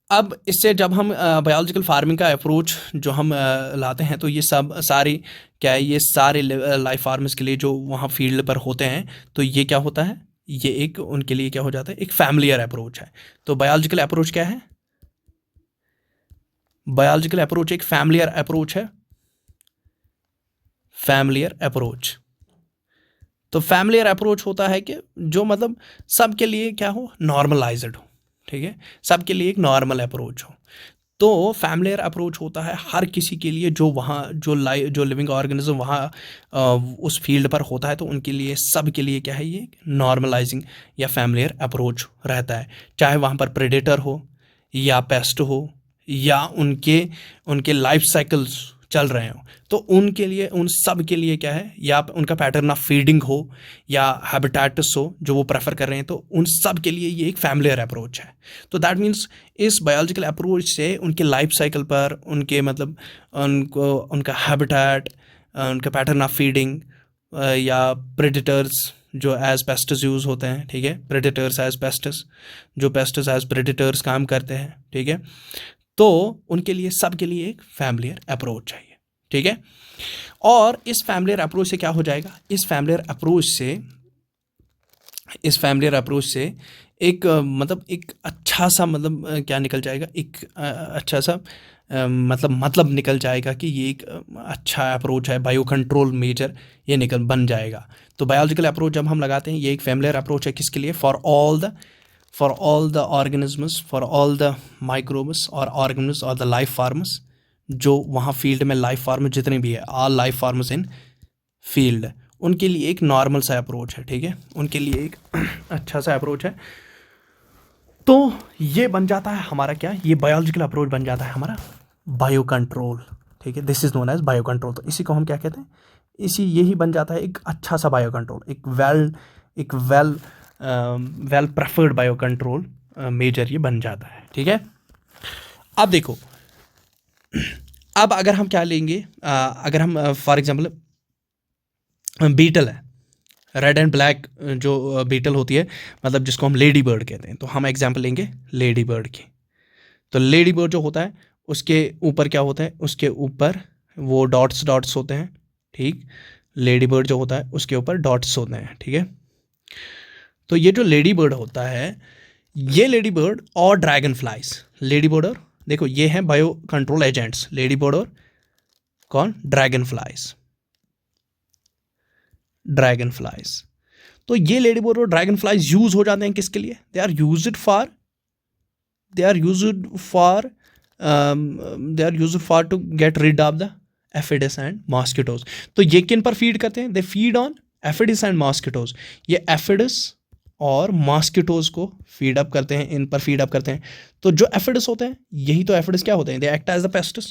अब इससे जब हम बायोलॉजिकल फार्मिंग का अप्रोच जो हम लाते हैं, तो ये सब सारी क्या है, ये सारे लाइफ फार्मर्स के लिए जो वहाँ फील्ड पर होते हैं, तो ये क्या होता है, ये एक उनके लिए क्या हो जाता है, एक फैमिलियर अप्रोच है। तो बायोलॉजिकल अप्रोच क्या है, बायोलॉजिकल अप्रोच एक फैमिलियर अप्रोच है, फैमिलियर अप्रोच। तो फैमिलियर अप्रोच होता है कि जो मतलब सबके लिए क्या हो, नॉर्मलाइज्ड हो, ठीक है, सबके लिए एक नॉर्मल अप्रोच हो। तो फैमिलियर अप्रोच होता है हर किसी के लिए जो वहाँ जो लिविंग ऑर्गेनिज्म वहाँ उस फील्ड पर होता है, तो उनके लिए सब के लिए क्या है, ये नॉर्मलाइजिंग या फैमिलियर अप्रोच रहता है। चाहे वहाँ पर प्रेडेटर हो या पेस्ट हो या उनके लाइफ साइकिल्स चल रहे हो, तो उनके लिए, उन सब के लिए क्या है, या उनका पैटर्न ऑफ फीडिंग हो या हैबिटेट्स हो जो वो प्रेफर कर रहे हैं, तो उन सब के लिए ये एक फैमिलियर अप्रोच है। तो दैट मीन्स इस बायोलॉजिकल अप्रोच से उनके लाइफ साइकिल पर, उनके मतलब उनका हैबिटेट, उनका पैटर्न ऑफ फीडिंग या प्रेडेटर्स जो एज पेस्ट्स यूज़ होते हैं, ठीक है, प्रेडेटर्स एज पेस्ट्स, जो पेस्ट्स एज प्रेडेटर्स काम करते हैं, ठीक है, तो उनके लिए सब के लिए एक फैमिलियर अप्रोच चाहिए, ठीक है। और इस फैमिलियर अप्रोच से क्या हो जाएगा, इस फैमिलियर अप्रोच से एक मतलब एक अच्छा सा मतलब क्या निकल जाएगा, एक अच्छा सा मतलब निकल जाएगा कि ये एक अच्छा अप्रोच है, बायो कंट्रोल मेजर ये निकल बन जाएगा। तो बायोलॉजिकल अप्रोच जब हम लगाते हैं, ये एक फैमिलियर अप्रोच है किसके लिए, for all the organisms, for all the microbes और ऑर्गेनिजम्स और द लाइफ फार्म्स, जो वहाँ फील्ड में लाइफ फार्म जितने भी है, all life farms in field, उनके लिए एक नॉर्मल सा अप्रोच है, ठीक है, उनके लिए एक अच्छा सा अप्रोच है। तो ये बन जाता है हमारा क्या, ये बायोलॉजिकल अप्रोच बन जाता है हमारा बायो कंट्रोल, ठीक है, this is known as bio control. तो इसी को हम क्या कहते हैं, यही बन जाता है एक अच्छा सा बायो कंट्रोल, एक well preferred bio control measure ये बन जाता है, ठीक है। अब देखो, अब अगर हम क्या लेंगे, अगर हम फॉर एग्जांपल बीटल है, रेड एंड ब्लैक जो बीटल होती है, मतलब जिसको हम लेडी बर्ड कहते हैं, तो हम एग्जांपल लेंगे लेडी बर्ड की। तो लेडी बर्ड जो होता है उसके ऊपर क्या होता है, उसके ऊपर वो डॉट्स होते हैं, ठीक, लेडी बर्ड जो होता है उसके ऊपर डॉट्स होते हैं, ठीक है। तो ये जो लेडी बर्ड होता है, ये लेडी बर्ड और ड्रैगन फ्लाइज, लेडी बर्ड और देखो ये हैं bio control agents, lady bird और कौन, ड्रैगन फ्लाइज। तो ये लेडी बर्ड और ड्रैगन फ्लाइज यूज हो जाते हैं किसके लिए, they are used for to get rid of the aphids and mosquitoes. तो ये किन पर फीड करते हैं, they feed on aphids and mosquitoes, ये एफिड्स और मॉस्किटोज को फीड अप करते हैं, इन पर फीड अप करते हैं। तो जो एफिड्स होते हैं, यही तो एफिड्स क्या होते हैं, they act as the pests.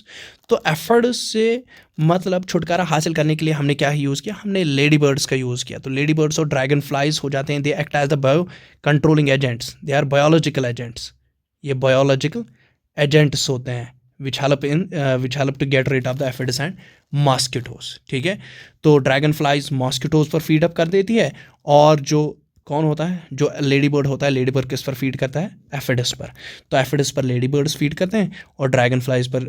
तो एफिड्स से मतलब छुटकारा हासिल करने के लिए हमने क्या यूज़ किया, हमने लेडी बर्ड्स का यूज़ किया। तो लेडी बर्ड्स और ड्रैगन फ्लाइज हो जाते हैं, they act as the bio controlling agents, they are biological agents, ये बायोलॉजिकल एजेंट्स होते हैं which help to get rid of the aphids and mosquitoes, ठीक है। तो ड्रैगन फ्लाइज मॉस्किटोज पर फीड अप कर देती है, और जो कौन होता है, जो लेडी बर्ड होता है, लेडी बर्ड किस पर फीड करता है, एफिड्स पर। तो एफिड्स पर लेडी बर्ड्स फीड करते हैं, और ड्रैगन फ्लाइज पर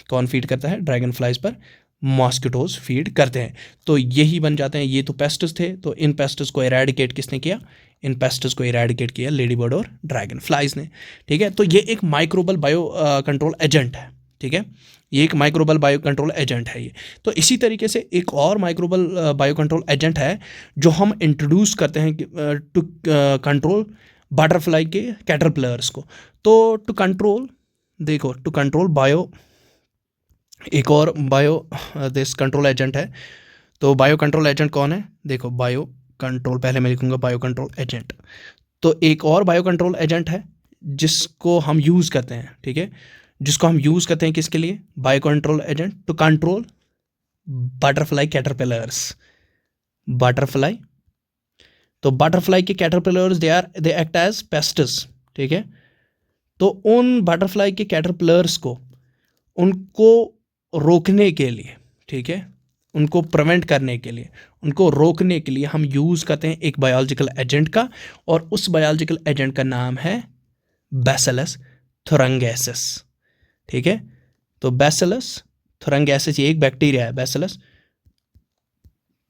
कौन फीड करता है, ड्रैगन फ्लाइज पर मॉस्किटोज फीड करते हैं। तो यही बन जाते हैं, ये तो पेस्टिस थे। तो इन पेस्टिस को इरेडिकेट किसने किया, इन पेस्टिस को इरेडिकेट किया लेडी बर्ड और ड्रैगन फ्लाइज ने, ठीक है। तो ये एक माइक्रोबल बायो कंट्रोल एजेंट है, ठीक है, ये एक माइक्रोबल बायो कंट्रोल एजेंट है ये। तो इसी तरीके से एक और माइक्रोबल बायो कंट्रोल एजेंट है जो हम इंट्रोड्यूस करते हैं टू कंट्रोल बटरफ्लाई के कैटरपिलर्स को। तो टू कंट्रोल बायो, एक और बायो दिस कंट्रोल एजेंट है। तो बायो कंट्रोल एजेंट कौन है, देखो बायो कंट्रोल, पहले मैं लिखूंगा बायो कंट्रोल एजेंट। तो एक और बायो कंट्रोल एजेंट है जिसको हम यूज़ करते हैं, ठीक है, जिसको हम यूज़ करते हैं किसके लिए, bio control agent to control butterfly caterpillars, butterfly. तो बटरफ्लाई के caterpillars they act as pests, ठीक है। तो उन बटरफ्लाई के कैटरपिलर्स को, उनको रोकने के लिए, ठीक है, उनको प्रिवेंट करने के लिए, उनको रोकने के लिए हम यूज़ करते हैं एक बायोलॉजिकल एजेंट का, और उस बायोलॉजिकल एजेंट का नाम है बैसिलस थुरंगेसिस, ठीक है। तो बैसिलस थुरंगेसिस ये एक बैक्टीरिया है, बैसिलस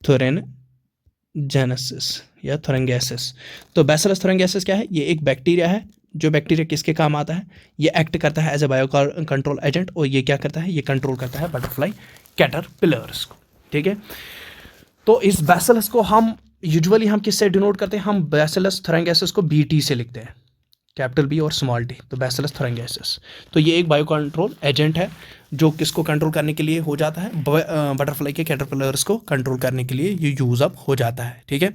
थुरंगेसिस या थुरंगेसिस। तो बैसिलस थुरंगेसिस क्या है, ये एक बैक्टीरिया है, जो बैक्टीरिया किसके काम आता है, ये एक्ट करता है as a bio control agent, और ये क्या करता है, ये कंट्रोल करता है बटरफ्लाई कैटरपिलर्स को, ठीक है। तो इस बैसिलस को हम यूजुअली हम किससे डिनोट करते हैं, हम बैसिलस थुरंगेसिस को BT से लिखते हैं, कैपिटल B और स्मॉल t, तो बैसिलस थुरंगेसिस। तो ये एक बायो कंट्रोल एजेंट है जो किसको कंट्रोल करने के लिए हो जाता है, बटरफ्लाई के कैटरपिलर्स को कंट्रोल करने के लिए ये यूज अप हो जाता है, ठीक है।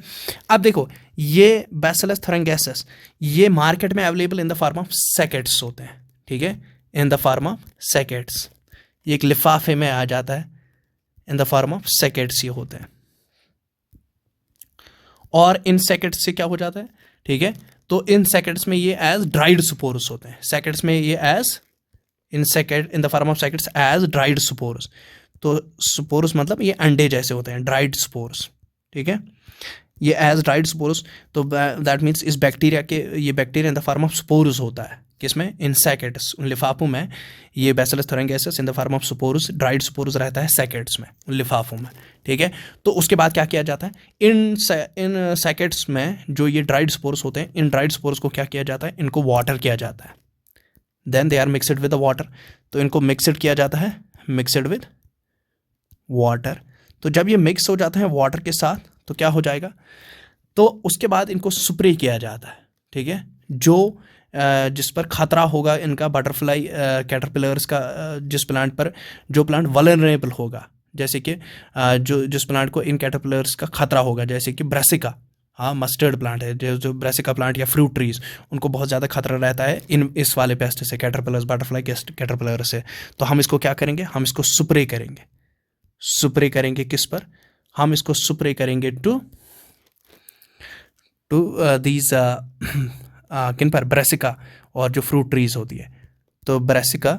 अब देखो ये बैसिलस थुरंगेसिस ये मार्केट में available in the form of sachets होते हैं, ठीक है, in the form of sachets, ये एक लिफाफे में आ जाता है, in the form of sachets ये होते हैं। और इन सैकेट्स से क्या हो जाता है, ठीक है, तो इन सैकेट्स में ये एज ड्राइड स्पोर्स होते हैं, सैकेट्स में ये as in the form of sachets as dried spores. तो स्पोर्स मतलब ये अंडे जैसे होते हैं, ड्राइड स्पोर्स, ठीक है। ये एज ड्राइड स्पोर्स, तो दैट मीन्स इस बैक्टीरिया के, ये bacteria in the form of spores होता है, किसमें, इंसेक्ट्स, उन लिफाफों में। ये bacillus thuringiensis in the form of spores, dried spores रहता है सैकेट्स में, उन लिफाफों में, ठीक है। तो उसके बाद क्या किया जाता है, इन सैकेट्स में जो ये ड्राइड स्पोर्स होते हैं, इन ड्राइड स्पोर्स को क्या किया जाता है, इनको वाटर किया जाता है, then they are mixed with the water. तो इनको मिक्सड किया जाता है, मिक्सड विद वाटर। तो जब ये मिक्स हो जाते हैं वाटर के साथ तो क्या हो जाएगा, तो उसके बाद इनको स्प्रे किया जाता है, ठीक है। जो जिस पर खतरा होगा इनका, बटरफ्लाई कैटरपिलर्स का, जिस प्लांट पर, जो प्लांट वल्नरेबल होगा, जैसे कि जिस प्लांट को इन कैटरपिलर्स का खतरा होगा, जैसे कि ब्रासिका, हाँ मस्टर्ड प्लांट है, जो ब्रासिका प्लांट या फ्रूट ट्रीज, उनको बहुत ज़्यादा खतरा रहता है इस वाले पेस्ट से, कैटरपिलर्स, बटरफ्लाई कैटरपिलर से। तो हम इसको क्या करेंगे, हम इसको स्प्रे करेंगे। स्प्रे करेंगे किस पर, हम इसको स्प्रे करेंगे टू दीज किन पर, ब्रासिका और जो फ्रूट ट्रीज होती है। तो ब्रासिका,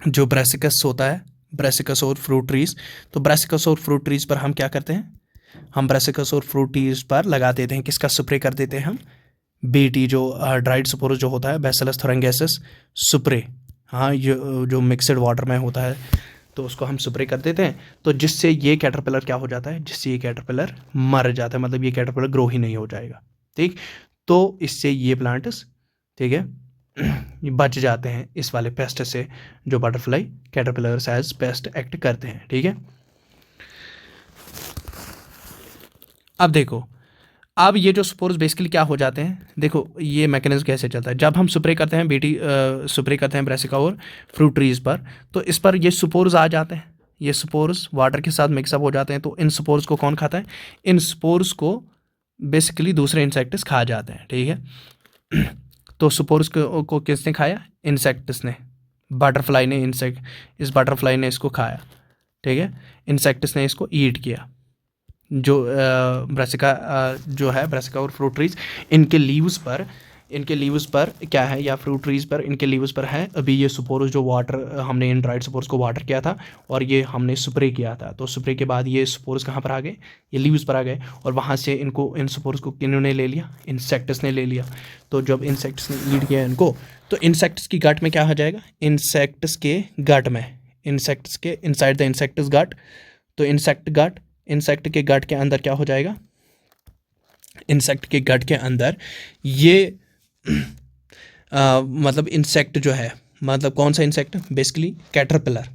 जो ब्रासिकस होता है, ब्रासिकस और फ्रूट ट्रीज, तो ब्रासिकस और फ्रूट ट्रीज पर हम क्या करते हैं, हम ब्रासिकस और फ्रूट ट्रीज पर लगा देते हैं, किसका स्प्रे कर देते हैं हम, बीटी, जो ड्राइड स्पोर जो होता है, बैसिलस thuringiensis स्प्रे, हाँ जो मिक्सड वाटर में होता है, तो उसको हम स्प्रे कर देते हैं। तो जिससे ये कैटरपिलर क्या हो जाता है, जिससे ये कैटरपिलर मर जाता है, मतलब ये कैटरपिलर ग्रो ही नहीं हो जाएगा, ठीक। तो इससे ये प्लांट्स, ठीक है, ये बच जाते हैं इस वाले पेस्ट से, जो butterfly caterpillars as pest act करते हैं, ठीक है। अब देखो, अब ये जो स्पोर्स बेसिकली क्या हो जाते हैं, देखो ये मैकेनिज्म कैसे चलता है। जब हम स्प्रे करते हैं बीटी, स्प्रे करते हैं ब्रासिका और फ्रूट ट्रीज पर, तो इस पर ये स्पोर्स आ जाते हैं, ये स्पोर्स वाटर के साथ मिक्सअप हो जाते हैं। तो इन स्पोर्स को कौन खाता है, इन स्पोर्स को बेसिकली दूसरे इंसेक्ट्स खा जाते हैं, ठीक है। तो स्पोर्स को किसने खाया, इंसेक्ट्स ने, बटरफ्लाई ने, इस बटरफ्लाई ने इसको खाया, ठीक है। इंसेक्ट्स ने इसको ईट किया। जो ब्रासिका जो है, ब्रासिका और फ्रूट ट्रीज, इनके लीव्स पर क्या है, या फ्रूट ट्रीज पर, इनके लीव्स पर है अभी ये स्पोर्स, जो वाटर हमने इन ड्राइड स्पोर्स को वाटर किया था और ये हमने स्प्रे किया था। तो स्प्रे के बाद ये स्पोर्स कहाँ पर आ गए, ये लीव्स पर आ गए, और वहाँ से इनको, इन स्पोर्स को किन्होंने ले लिया, इंसेक्ट्स ने ले लिया। तो जब इंसेक्ट्स ने ईट किया इनको, तो इंसेक्ट्स की गट में क्या हो जाएगा, इंसेक्ट्स के गट में, इंसेक्ट्स के इनसाइड द इंसेक्ट्स गट। तो इंसेक्ट के गट के अंदर क्या हो जाएगा, इंसेक्ट के गट के अंदर ये मतलब इंसेक्ट जो है, मतलब कौन सा इंसेक्ट, बेसिकली कैटरपिलर।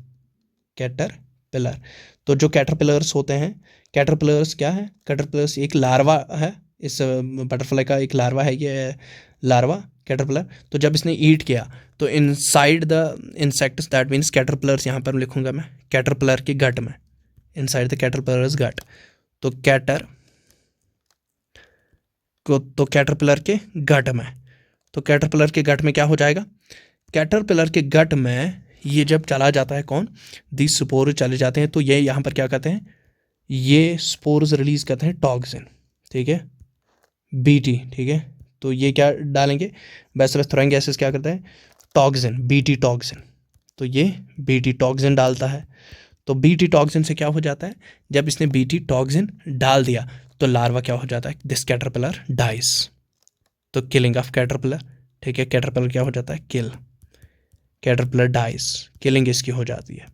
तो जो कैटरपिलर्स होते हैं, कैटरपिलर्स क्या है, कैटरपिलर्स एक लार्वा है, इस बटरफ्लाई का एक लार्वा है ये लार्वा कैटरपिलर। तो जब इसने ईट किया तो inside the insects, that means caterpillars, यहाँ पर लिखूंगा मैं, कैटरपिलर के गट में, इनसाइड द कैटरपिलर्स गट। तो कैटरपिलर के गट में, तो कैटरपिलर के गट में क्या हो जाएगा, कैटरपिलर के गट में ये जब चला जाता है, कौन, दी स्पोर चले जाते हैं। तो ये यहाँ पर क्या कहते हैं, ये स्पोर्स रिलीज करते हैं टॉक्सिन, ठीक है, बीटी, ठीक है। तो ये क्या डालेंगे, बैसिलस thuringiensis क्या करता है, टॉक्सिन, बीटी टॉक्सिन। तो ये बीटी टॉक्सिन डालता है। तो बीटी टॉक्सिन से क्या हो जाता है, जब इसने बीटी टॉक्सिन डाल दिया तो लार्वा क्या हो जाता है, दिस कैटरपिलर डाइस। तो किलिंग ऑफ कैटरपिलर, ठीक है, कैटरपिलर क्या हो जाता है, किल, कैटरपिलर डाइस, किलिंग इसकी हो जाती है,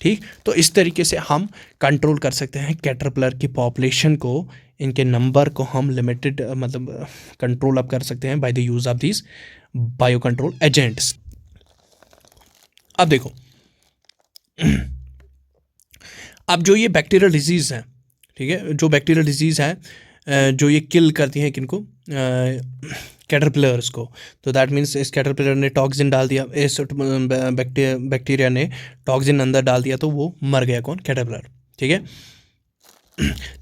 ठीक। तो इस तरीके से हम कंट्रोल कर सकते हैं कैटरपिलर की पॉपुलेशन को, इनके नंबर को हम लिमिटेड, मतलब कंट्रोल अप कर सकते हैं by the use of these bio control agents. अब देखो, अब जो ये बैक्टीरियल डिजीज़ हैं, ठीक है, जो बैक्टीरियल डिजीज़ हैं जो ये किल करती हैं किनको, कैटरपिलर्स को। तो दैट मीन्स इस कैटरपिलर ने टॉक्सिन डाल दिया, इस बैक्टीरिया ने टॉक्सिन अंदर डाल दिया, तो वो मर गया, कौन, कैटरपिलर, ठीक है।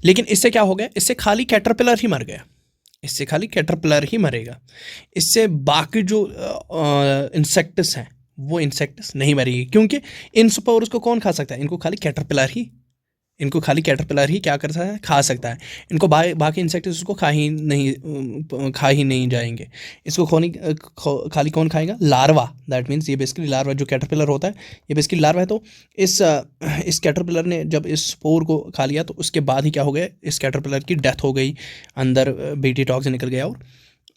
लेकिन इससे क्या हो गया, इससे खाली कैटरपिलर ही मर गया, इससे खाली कैटरपिलर ही मरेगा, इससे बाकी जो इंसेक्ट्स हैं वो इंसेक्ट्स नहीं मरेगी, क्योंकि इन स्पोर्स को कौन खा सकता है, इनको खाली कैटरपिलर ही, इनको खाली कैटरपिलर ही क्या कर सकता है, खा सकता है। इनको बाकी इंसेक्ट्स उसको खा ही नहीं जाएंगे। इसको खाली कौन खाएगा, लार्वा। दैट मीन्स ये बेसिकली लार्वा, जो कैटरपिलर होता है ये बेसिकली लार्वा है। तो इस कैटरपिलर ने जब इस स्पोर को खा लिया तो उसके बाद ही क्या हो गया, इस कैटरपिलर की डेथ हो गई, अंदर बीटी टॉक्सिन निकल गया और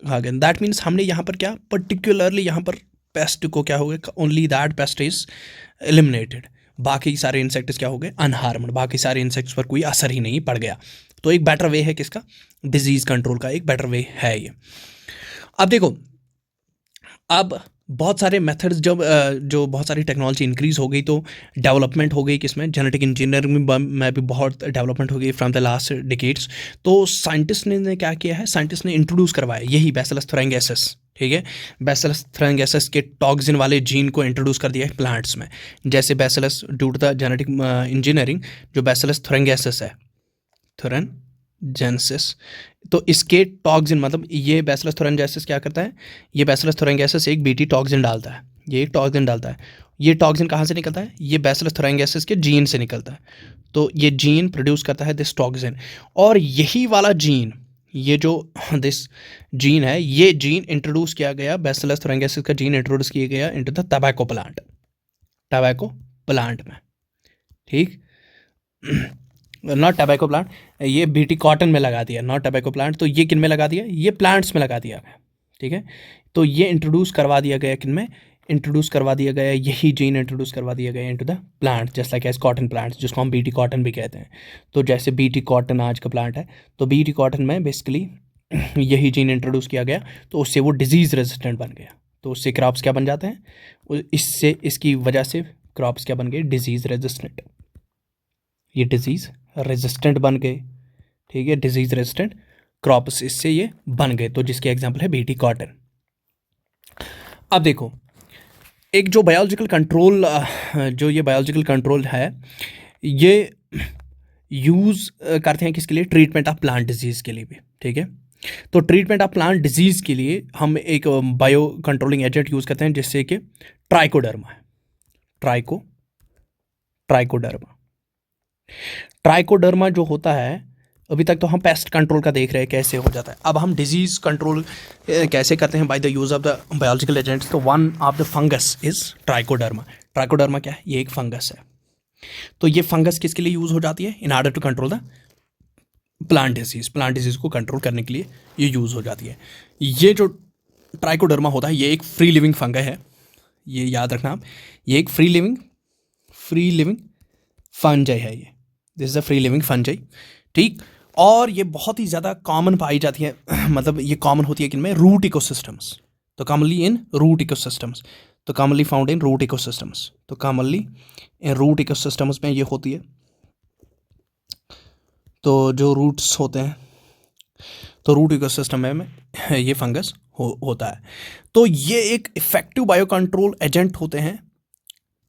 खा गया। दैट मीन्स हमने यहाँ पर क्या पर्टिकुलरली यहाँ पर पेस्ट को क्या हो गया, only that paste is eliminated, बाकी सारे इंसेक्ट्स क्या हो गए, अनहार्मड, बाकी सारे इंसेक्ट्स पर कोई असर ही नहीं पड़ गया। तो एक बेटर वे है किसका, डिजीज कंट्रोल का एक बेटर वे है ये। अब देखो, अब बहुत सारे मेथड्स जब जो बहुत सारी टेक्नोलॉजी इंक्रीज हो गई तो डेवलपमेंट हो गई किसमें, जेनेटिक इंजीनियरिंग में भी बहुत डेवलपमेंट हो गई फ्रॉम द लास्ट डिकेड्स। तो साइंटिस्ट ने क्या किया है, साइंटिस्ट ने इंट्रोड्यूस करवाया यही बैसिलस thuringiensis, ठीक है, बैसिलस thuringiensis के टॉक्सिन वाले जीन को इंट्रोड्यूस कर दिया है प्लांट्स में। जैसे bacillus due to the genetic engineering जो बैसिलस thuringiensis है, thuringiensis, तो इसके टॉक्सिन मतलब ये बैसिलस thuringiensis क्या करता है, ये बैसिलस thuringiensis एक बीटी टॉक्सिन डालता है, ये एक टॉक्सिन डालता है। ये टॉक्सिन कहाँ से निकलता है, ये बैसिलस thuringiensis के जीन से निकलता है। तो ये जीन प्रोड्यूस करता है दिस टॉक्सिन, और यही वाला जीन, ये जो दिस जीन है, ये जीन इंट्रोड्यूस किया गया, बैसिलस thuringiensis का जीन इंट्रोड्यूस किया गया इनटू द टबैको प्लांट में, ठीक, नॉट टबैको प्लांट, ये बीटी कॉटन में लगा दिया, नॉट टबैको प्लांट। तो ये किन में लगा दिया, ये प्लांट्स में लगा दिया गया, ठीक है। तो ये इंट्रोड्यूस करवा दिया गया किन में, इंट्रोड्यूस करवा दिया गया, यही जीन इंट्रोड्यूस करवा दिया गया into the plant, just like as cotton plants, जिसको हम बीटी कॉटन भी कहते हैं। तो जैसे बीटी कॉटन आज का प्लांट है, तो बीटी कॉटन में बेसिकली यही जीन इंट्रोड्यूस किया गया, तो उससे वो डिजीज़ रेजिस्टेंट बन गया। तो उससे क्रॉप्स क्या बन जाते हैं, इससे इसकी वजह से क्रॉप्स क्या बन गए, डिजीज़ रेजिस्टेंट, ये डिजीज़ रेजिस्टेंट बन गए, ठीक है, डिजीज़ रेजिस्टेंट क्रॉप्स इससे ये बन गए। तो जिसके एग्जांपल है बीटी कॉटन। अब देखो, एक जो बायोलॉजिकल कंट्रोल है, ये यूज़ करते हैं किसके लिए, ट्रीटमेंट ऑफ प्लांट डिजीज़ के लिए भी, ठीक है। तो ट्रीटमेंट ऑफ प्लांट डिजीज़ के लिए हम एक बायो कंट्रोलिंग एजेंट यूज़ करते हैं, जिससे कि ट्राइकोडर्मा है, ट्राइकोडर्मा जो होता है, अभी तक तो हम पेस्ट कंट्रोल का देख रहे हैं कैसे हो जाता है। अब हम डिजीज़ कंट्रोल कैसे करते हैं, by the use of the biological agents. तो one of the fungus is Trichoderma. Trichoderma क्या है, ये एक फंगस है। तो ये फंगस किसके लिए यूज़ हो जाती है, in order to control the plant disease को कंट्रोल करने के लिए ये यूज़ हो जाती है। ये जो ट्राइकोडर्मा होता है, ये एक फ्री लिविंग फंगस है, ये याद रखना आप, ये एक फ्री लिविंग फंजाई है, ये this is a free living fungi, ठीक। और ये बहुत ही ज़्यादा कॉमन पाई जाती है, मतलब ये कॉमन होती है किनमें, रूट इकोसिस्टम्स। तो कॉमनली इन रूट इकोसिस्टम्स, तो commonly found in root ecosystems, तो कॉमनली इन रूट इकोसिस्टम्स में ये होती है। तो जो रूट्स होते हैं, तो रूट इकोसिस्टम में ये फंगस होता है। तो ये एक इफेक्टिव बायो कंट्रोल एजेंट होते हैं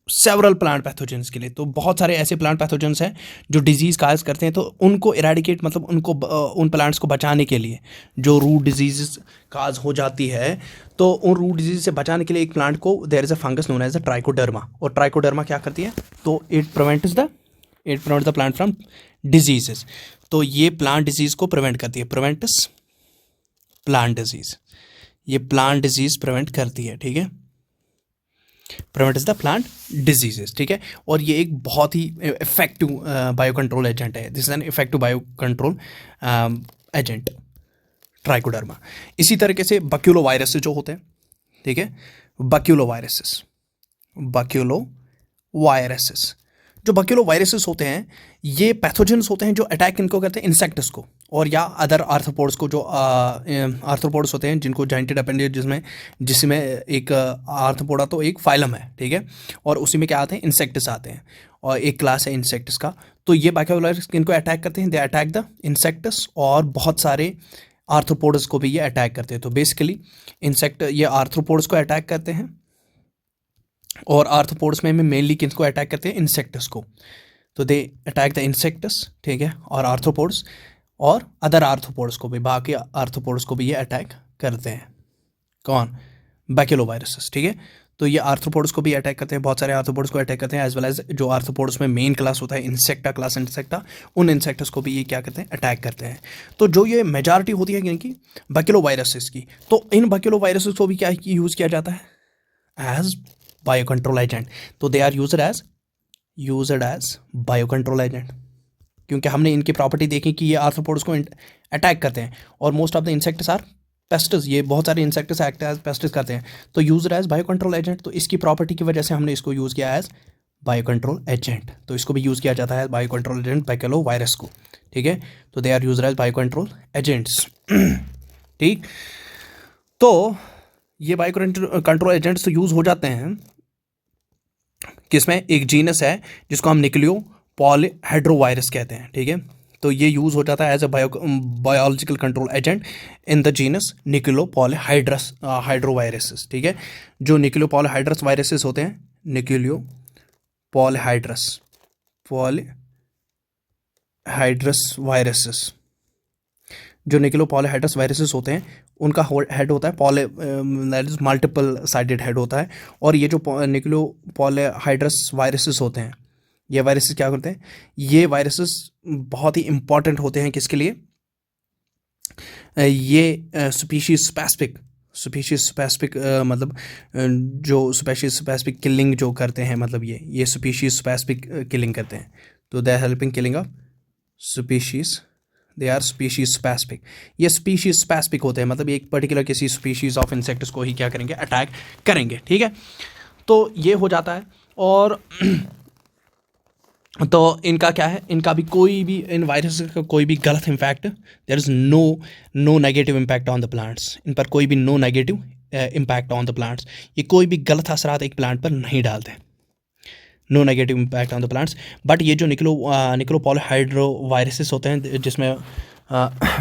सेवरल प्लांट पैथोजेंस के लिए। तो बहुत सारे ऐसे प्लांट पैथोजेंस हैं जो डिजीज़ काज करते हैं, तो उनको इरेडिकेट, मतलब उनको उन प्लांट्स को बचाने के लिए, जो रूट डिजीज काज हो जाती है, तो उन रूट डिजीज से बचाने के लिए एक प्लांट को there is a fungus known as the trichoderma. और ट्राइकोडर्मा क्या करती है, तो it prevents the plant from diseases. तो ये प्लांट डिजीज़ को प्रिवेंट करती है, प्रिवेंट्स प्लांट डिजीज़, ये प्लांट डिजीज़ प्रिवेंट करती है, ठीक है, प्रिवेंट्स द प्लांट डिजीजेस, ठीक है। और ये एक बहुत ही इफेक्टिव बायो कंट्रोल एजेंट है, this is an effective bio control agent trichoderma. इसी तरीके से बक्यूलो वायरसेस जो होते हैं, ठीक है, बक्यूलो वायरसेस जो बक्यूलो वायरसेस होते हैं, ये पैथोजेंस होते हैं जो अटैक इनको करते हैं इंसेक्ट्स को और या अदर आर्थ्रोपोड्स को। जो आर्थ्रोपोड्स होते हैं जिनको जॉइंटेड अपेंडेज, जिसमें एक आर्थ्रोपोडा तो एक फाइलम है, ठीक है, और उसी में क्या आते हैं, इंसेक्ट्स आते हैं, और एक क्लास है इंसेक्ट्स का। तो ये बक्यूलो वायरस इनको अटैक करते हैं, दे अटैक द इंसेक्ट्स, और बहुत सारे आर्थ्रोपोड्स को भी ये अटैक करते हैं। तो बेसिकली ये आर्थ्रोपोड्स को अटैक करते हैं, और आर्थ्रोपोड्स में मेनली किसको अटैक करते हैं, इंसेक्ट्स को। तो दे अटैक द इंसेक्ट्स, ठीक है, और आर्थ्रोपोड्स, और अदर आर्थ्रोपोड्स को भी, बाकी आर्थ्रोपोड्स को भी ये अटैक करते हैं। कौन, बैक्यूलो वायरसेस, ठीक है। तो ये आर्थ्रोपोड्स को भी अटैक करते हैं, बहुत सारे आर्थ्रोपोड्स को अटैक करते हैं, एज वेल एज जो आर्थ्रोपोड्स में मेन क्लास होता है इंसेक्टा क्लास इंसेक्टा, उन इंसेक्ट्स को भी ये क्या करते हैं, अटैक करते हैं। तो जो ये मेजॉरिटी होती है इनकी बैक्यूलोवायरसेस की, तो इन बैक्यूलोवायरसेस को भी क्या यूज़ किया जाता है एज बायो कंट्रोल एजेंट। तो they are used as bio control agent, क्योंकि हमने इनकी प्रॉपर्टी देखी कि ये आर्थ्रोपोड्स को अटैक करते हैं और most of the insects are pests, ये बहुत सारे इंसेक्ट्स एक्ट एज पेस्टिस करते हैं, तो used as bio control agent. तो इसकी प्रॉपर्टी की वजह से हमने इसको यूज़ किया एज बायो कंट्रोल एजेंट। तो इसको भी यूज़ किया जाता है बायो कंट्रोल एजेंट बैक्यूलोवायरस को, ठीक है। तो they are used as bio control agents, ठीक। तो ये बायो कंट्रोल एजेंट्स तो यूज़ हो जाते हैं किसमें, एक जीनस है जिसको हम न्यूक्लियो पॉलीहाइड्रोवायरस कहते हैं, ठीक है। तो ये यूज़ हो जाता है as a biological control agent in the genus nucleo polyhedroviruses, ठीक है। जो न्यूक्लियो पॉलीहाइड्रस वायरसेस होते हैं, न्यूक्लियो पॉलीहाइड्रस वायरसेस, जो न्यूक्लियो पॉलीहाइड्रस वायरसेस होते हैं उनका हेड होता है मल्टीपल साइडेड हेड होता है। और ये जो न्यूक्लियो पॉलीहाइड्रस वायरसेस होते हैं, ये वायरसेस क्या करते हैं, ये वायरसेस बहुत ही इंपॉर्टेंट होते हैं किसके लिए, ये स्पीशीज स्पेसिफिक मतलब जो स्पीशीज स्पेसिफिक किलिंग जो करते हैं, मतलब ये स्पीशीज स्पेसिफिक किलिंग करते हैं। तो they are helping killing of species, they are species specific. ये स्पीशीज स्पेसिफिक होते हैं, मतलब एक पर्टिकुलर किसी स्पीशीज ऑफ इंसेक्ट्स को ही क्या करेंगे, अटैक करेंगे, ठीक है। तो ये हो जाता है। और तो इनका क्या है, इनका भी कोई भी इन वायरस का कोई भी गलत impact, there is no negative impact on the plants, इन पर कोई भी no negative impact on the plants, ये कोई भी गलत असरात एक प्लांट पर नहीं डालते, no negative impact on the plants. But ये जो निक्लो पॉलीहाइड्रो वायरसेस होते हैं, जिसमें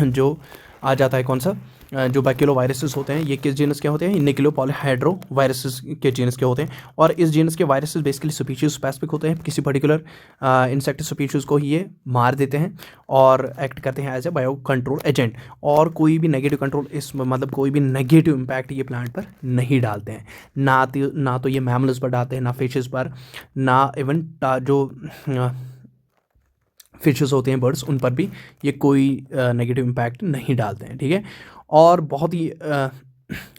जो आ जाता है कौन सा, जो बैक्यूलो वायरसेस होते हैं, ये किस जीनस के होते हैं, निक्लो पॉलीहाइड्रो वायरसेस के जीनस के होते हैं। और इस जीनस के वायरसेस बेसिकली स्पीशीज स्पेसिफिक होते हैं, किसी पर्टिकुलर इंसेक्ट स्पीशीज को ही ये मार देते हैं और एक्ट करते हैं as a bio control agent. और कोई भी नेगेटिव कंट्रोल इस मतलब कोई भी नेगेटिव इम्पैक्ट ये प्लांट पर नहीं डालते हैं, ना तो ये मैमल्स पर डालते हैं, ना फिशेस पर, ना इवन जो फिशेस होते हैं, बर्ड्स, उन पर भी ये कोई नेगेटिव इम्पैक्ट नहीं डालते हैं, ठीक है। और बहुत ही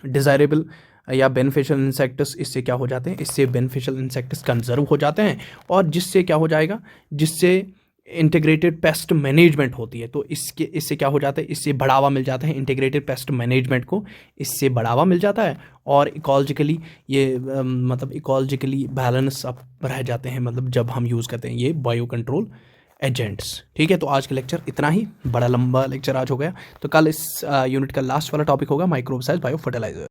डिज़ायरेबल या बेनिफिशियल इंसेक्ट्स इससे क्या हो जाते हैं, इससे बेनिफिशियल इंसेक्ट्स कंजर्व हो जाते हैं, और जिससे क्या हो जाएगा, जिससे इंटीग्रेटेड पेस्ट मैनेजमेंट होती है। तो इससे क्या हो जाता है, इससे बढ़ावा मिल जाता है इंटीग्रेटेड पेस्ट मैनेजमेंट को, इससे बढ़ावा मिल जाता है। और इकोलॉजिकली ये मतलब इकोलॉजिकली बैलेंस अप रह जाते हैं, मतलब जब हम यूज़ करते हैं ये बायो कंट्रोल एजेंट्स, ठीक है। तो आज का लेक्चर इतना ही, बड़ा लंबा लेक्चर आज हो गया। तो कल इस यूनिट का लास्ट वाला टॉपिक होगा माइक्रोबिसाइज बायो फर्टिलाइजर।